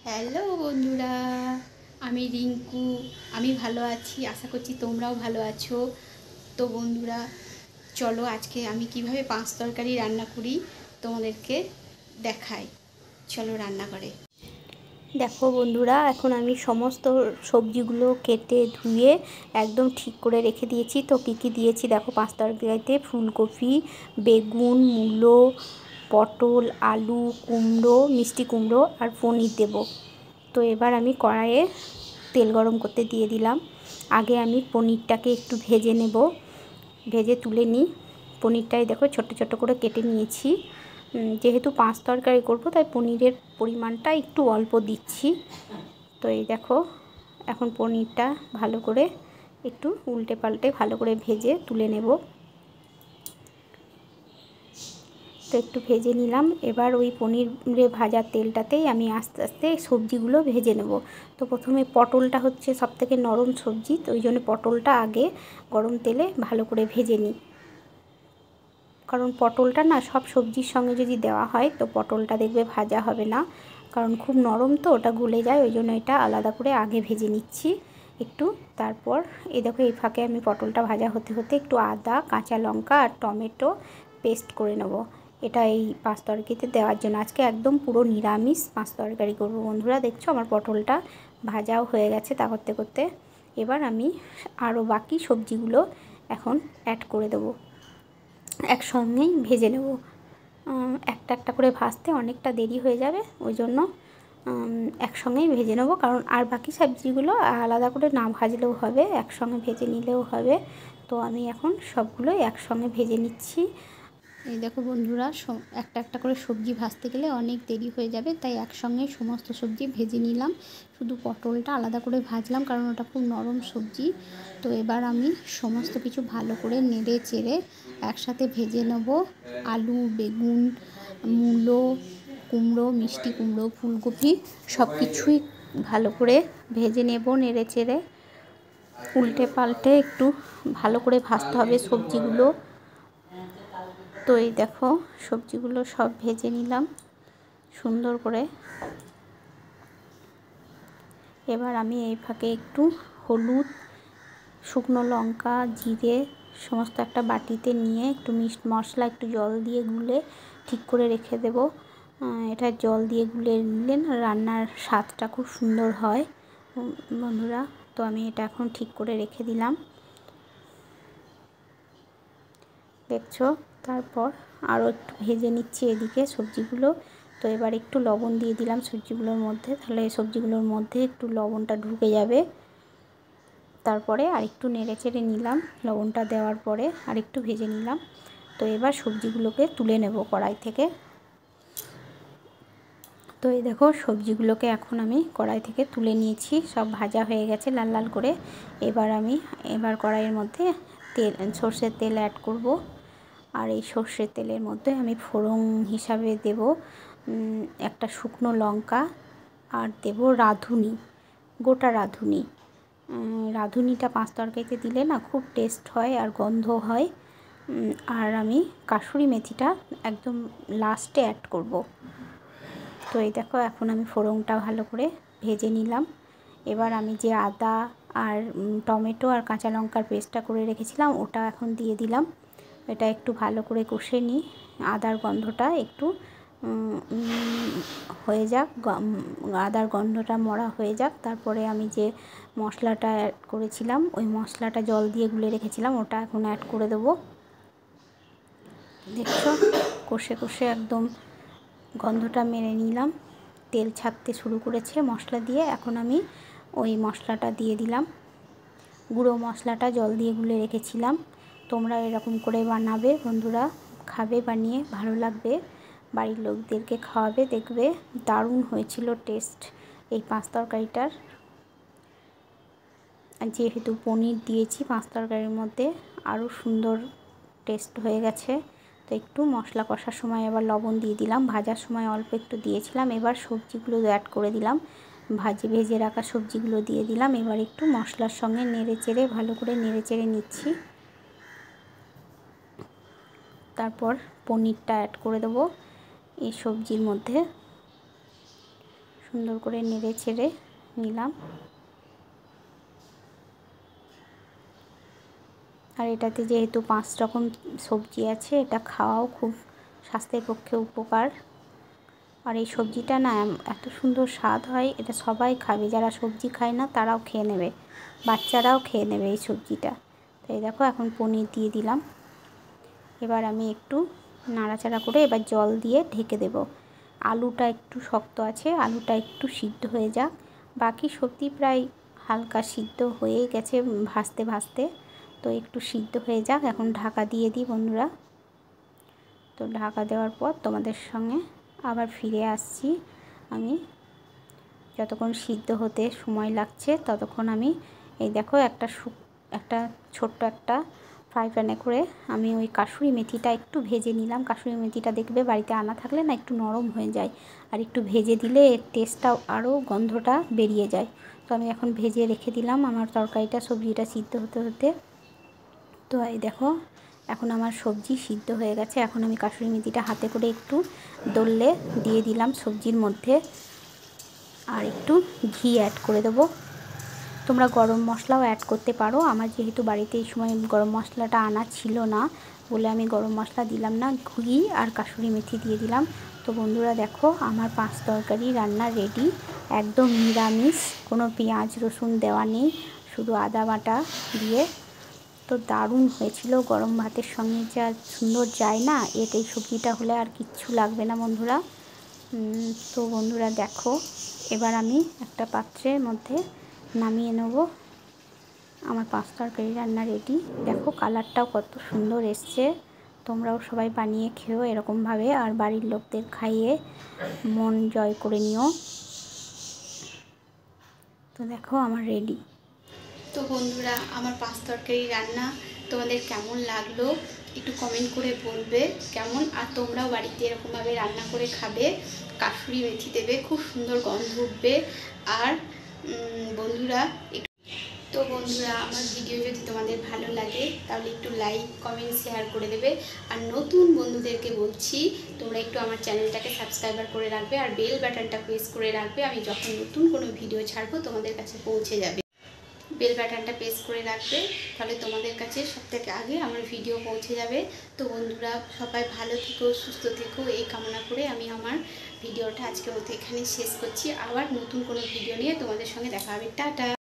Hello বন্ধুরা, আমি রিঙ্কু। আমি ভালো আছি, আশা করছি তোমরাও ভালো আছো। তো বন্ধুরা, চলো আজকে আমি কিভাবে পাঁচ তরকারি রান্না করি তোমাদেরকে দেখাই। চলো রান্না করে। দেখো বন্ধুরা, এখন আমি সমস্ত সবজিগুলো কেটে ধুয়ে একদম ঠিক করে রেখে দিয়েছি। তো কী কী দিয়েছি দেখো পাঁচ তরকারিতে: ফুলকপি, বেগুন, মূলো, পটল, আলু, কুমড়ো, মিষ্টি কুমড়ো আর পনির দেব। তো এবার আমি কড়াইয়ে তেল গরম করতে দিয়ে দিলাম। আগে আমি পনিরটাকে একটু ভেজে নেব, ভেজে তুলে নিই। পনিরটাই দেখো ছোট ছোট করে কেটে নিয়েছি। যেহেতু পাঁচ তরকারি করব তাই পনিরের পরিমাণটা একটু অল্প দিচ্ছি। তো এই দেখো, এখন পনিরটা ভালো করে একটু উল্টে পাল্টে ভালো করে ভেজে তুলে নেব। তো একটু ভেজে নিলাম। এবার ওই পনিরে ভাজার তেলটাতেই আমি আস্তে আস্তে সবজিগুলো ভেজে নেব। তো প্রথমে পটলটা হচ্ছে সবথেকে নরম সবজি, তো ওই জন্য পটলটা আগে গরম তেলে ভালো করে ভেজে নিই। কারণ পটলটা না সব সবজির সঙ্গে যদি দেওয়া হয় তো পটলটা দেখবে ভাজা হবে না, কারণ খুব নরম তো ওটা গলে যায়। ওই জন্য এটা আলাদা করে আগে ভেজে নিচ্ছি একটু। তারপর এই দেখো, এই ফাঁকে আমি পটলটা ভাজা হতে হতে একটু আদা, কাঁচা লঙ্কা আর টমেটো পেস্ট করে নেব। এটা এই পাঁচ তরকারিতে দেওয়ার জন্য। আজকে একদম পুরো নিরামিষ পাঁচ তরকারি করব বন্ধুরা। দেখছো আমার পটলটা ভাজাও হয়ে গেছে তা করতে করতে। এবার আমি আরও বাকি সবজিগুলো এখন অ্যাড করে দেবো, একসঙ্গেই ভেজে নেব। একটা একটা করে ভাজতে অনেকটা দেরি হয়ে যাবে, ওই জন্য একসঙ্গেই ভেজে নেব। কারণ আর বাকি সবজিগুলো আলাদা করে না ভাজলেও হবে, একসঙ্গে ভেজে নিলেও হবে। তো আমি এখন সবগুলোই একসঙ্গে ভেজে নিচ্ছি। এই দেখো বন্ধুরা, একটা একটা করে সবজি ভাজতে গেলে অনেক দেরি হয়ে যাবে, তাই একসঙ্গে সমস্ত সবজি ভেজে নিলাম। শুধু পটলটা আলাদা করে ভাজলাম কারণ ওটা খুব নরম সবজি। তো এবার আমি সমস্ত কিছু ভালো করে নেড়ে চেড়ে একসাথে ভেজে নেব। আলু, বেগুন, মূলো, কুমড়ো, মিষ্টি কুমড়ো, ফুলকপি সব কিছুই ভালো করে ভেজে নেব নেড়ে চেড়ে। উল্টে পাল্টে একটু ভালো করে ভাজতে হবে সবজিগুলো। তো এই দেখো, সবজিগুলো সব ভেজে নিলাম সুন্দর করে। এবার আমি এই ফাঁকে একটু হলুদ, শুকনো লঙ্কা, জিরে সমস্ত একটা বাটিতে নিয়ে একটু মিট মশলা একটু জল দিয়ে গুলে ঠিক করে রেখে দেব। এটা জল দিয়ে গুলে নিলে না রান্নার স্বাদটা খুব সুন্দর হয় বন্ধুরা। তো আমি এটা এখন ঠিক করে রেখে দিলাম, দেখছো। তারপর আরও একটু ভেজে নিচ্ছি এদিকে সবজিগুলো। তো এবার একটু লবণ দিয়ে দিলাম সবজিগুলোর মধ্যে, তাহলে সবজিগুলোর মধ্যে একটু লবণটা ঢুকে যাবে। তারপরে আরেকটু নেড়ে চেড়ে নিলাম, লবণটা দেওয়ার পরে আরেকটু ভেজে নিলাম। তো এবার সবজিগুলোকে তুলে নেব কড়াই থেকে। তো এই দেখো, সবজিগুলোকে এখন আমি কড়াই থেকে তুলে নিয়েছি, সব ভাজা হয়ে গেছে লাল লাল করে। এবার কড়াইয়ের মধ্যে সর্ষের তেল অ্যাড করব। আর এই সর্ষের তেলের মধ্যে আমি ফোড়ন হিসাবে দেব একটা শুকনো লঙ্কা, আর দেব রাঁধুনি, গোটা রাঁধুনি। রাঁধুনিটা পাঁচ তরকারিতে দিলে না খুব টেস্ট হয় আর গন্ধ হয়। আর আমি কাসুরি মেথিটা একদম লাস্টে অ্যাড করব। তো এই দেখো, এখন আমি ফোড়নটা ভালো করে ভেজে নিলাম। এবার আমি যে আদা আর টমেটো আর কাঁচা লঙ্কার পেস্টটা করে রেখেছিলাম ওটা এখন দিয়ে দিলাম। এটা একটু ভালো করে কষে নিই, আদার গন্ধটা একটু হয়ে যাক, আদার গন্ধটা মরা হয়ে যাক। তারপরে আমি যে মশলাটা অ্যাড করেছিলাম, ওই মশলাটা জল দিয়ে গুলে রেখেছিলাম, ওটা এখন অ্যাড করে দেবো। দেখছো, কষে কষে একদম গন্ধটা মেরে নিলাম, তেল ছাড়তে শুরু করেছে মশলা দিয়ে। এখন আমি ওই মশলাটা দিয়ে দিলাম, গুঁড়ো মশলাটা জল দিয়ে গুলে রেখেছিলাম। তোমরা এরকম করে বানাবে বন্ধুরা, খাবে বানিয়ে, ভালো লাগবে, বাড়ির লোকদেরকে খাওয়াবে, দেখবে দারুণ হয়েছিল টেস্ট এই পাঁচ তরকারিটার। যেহেতু পনির দিয়েছি পাঁচ তরকারির মধ্যে, আরও সুন্দর টেস্ট হয়ে গেছে। তো একটু মশলা কষার সময় আবার লবণ দিয়ে দিলাম, ভাজার সময় অল্প একটু দিয়েছিলাম। এবার সবজিগুলো অ্যাড করে দিলাম, ভেজে রাখা সবজিগুলো দিয়ে দিলাম। এবার একটু মশলার সঙ্গে নেড়ে চেড়ে ভালো করে নেড়ে চেড়ে নিচ্ছি। তারপর পনিরটা অ্যাড করে দেবো এই সবজির মধ্যে। সুন্দর করে নেড়ে চেড়ে নিলাম। আর এটাতে যেহেতু 5 রকম সবজি আছে, এটা খাওয়াও খুব স্বাস্থ্যের পক্ষে উপকার। আর এই সবজিটা না এত সুন্দর স্বাদ হয়, এটা সবাই খাবে, যারা সবজি খায় না তারাও খেয়ে নেবে, বাচ্চারাও খেয়ে নেবে এই সবজিটা। তাই দেখো এখন পনির দিয়ে দিলাম। এবার আমি একটু নাড়াচাড়া করে এবার জল দিয়ে ঢেকে দেব। আলুটা একটু শক্ত আছে, আলুটা একটু সিদ্ধ হয়ে যাক। বাকি সবজি প্রায় হালকা সিদ্ধ হয়ে গেছে ভাজতে ভাজতে, তো একটু সিদ্ধ হয়ে যাক। এখন ঢাকা দিয়ে দিই বন্ধুরা। তো ঢাকা দেওয়ার পর তোমাদের সঙ্গে আবার ফিরে আসছি আমি। যতক্ষণ সিদ্ধ হতে সময় লাগছে ততক্ষণ আমি এই দেখো একটা ছোট্ট একটা ফ্রাই প্যানে করে আমি ওই কাসুরি মেথিটা একটু ভেজে নিলাম। কাসুরি মেথিটা দেখবে বাড়িতে আনা থাকলে না একটু নরম হয়ে যায়, আর একটু ভেজে দিলে এর টেস্টটাও আরও গন্ধটা বেরিয়ে যায়। তো আমি এখন ভেজে রেখে দিলাম আমার তরকারিটা, সবজিটা সিদ্ধ হতে হতে। তো এই দেখো এখন আমার সবজি সিদ্ধ হয়ে গেছে। এখন আমি কাসুরি মেথিটা হাতে করে একটু দললে দিয়ে দিলাম সবজির মধ্যে, আর একটু ঘি অ্যাড করে দেবো। তোমরা গরম মশলাও অ্যাড করতে পারো। আমার যেহেতু বাড়িতে এই সময় গরম মশলাটা আনা ছিল না বলে আমি গরম মশলা দিলাম না, ঘি আর কাসুরি মেথি দিয়ে দিলাম। তো বন্ধুরা দেখো আমার 5 তরকারি রান্না রেডি, একদম নিরামিষ, কোনো পেঁয়াজ রসুন দেওয়া নেই, শুধু আদা বাটা দিয়ে। তো দারুণ হয়েছিল, গরম ভাতের সঙ্গে যা সুন্দর যায় না, এই সবজিটা হলে আর কিচ্ছু লাগবে না বন্ধুরা। তো বন্ধুরা দেখো এবার আমি একটা পাত্রের মধ্যে নামিয়ে নেব। আমার 5 তরকারি রান্না রেডি। দেখো কালারটাও কত সুন্দর এসছে। তোমরাও সবাই বানিয়ে খেও এরকমভাবে, আর বাড়ির লোকদের খাইয়ে মন জয় করে নিও। তো দেখো আমার রেডি। তো বন্ধুরা আমার 5 তরকারি রান্না তোমাদের কেমন লাগলো একটু কমেন্ট করে বলবে কেমন। আর তোমরাও বাড়িতে এরকমভাবে রান্না করে খাবে, কাসুরি মেথি দেবে, খুব সুন্দর গন্ধ উঠবে। আর বন্ধুরা আমার ভিডিও যদি তোমাদের ভালো লাগে তাহলে একটু লাইক কমেন্ট শেয়ার করে দেবে। আর নতুন বন্ধুদেরকে বলছি তোমরা একটু আমার চ্যানেলটাকে সাবস্ক্রাইবার করে রাখবে, আর বেল বাটনটা প্রেস করে রাখবে। আমি যখন নতুন কোনো ভিডিও ছাড়বো তোমাদের কাছে পৌঁছে যাবে। বেল বাটনটা প্রেস করে রাখবে, তাহলে তোমাদের কাছে সবথেকে আগে আমার ভিডিও পৌঁছে যাবে। তো বন্ধুরা সবাই ভালো থেকো, সুস্থ থেকো, এই কামনা করে আমি আমার ভিডিওটা আজকের মতো এখানে শেষ করছি। আবার নতুন কোনো ভিডিও নিয়ে তোমাদের সঙ্গে দেখা হবে। টাটা।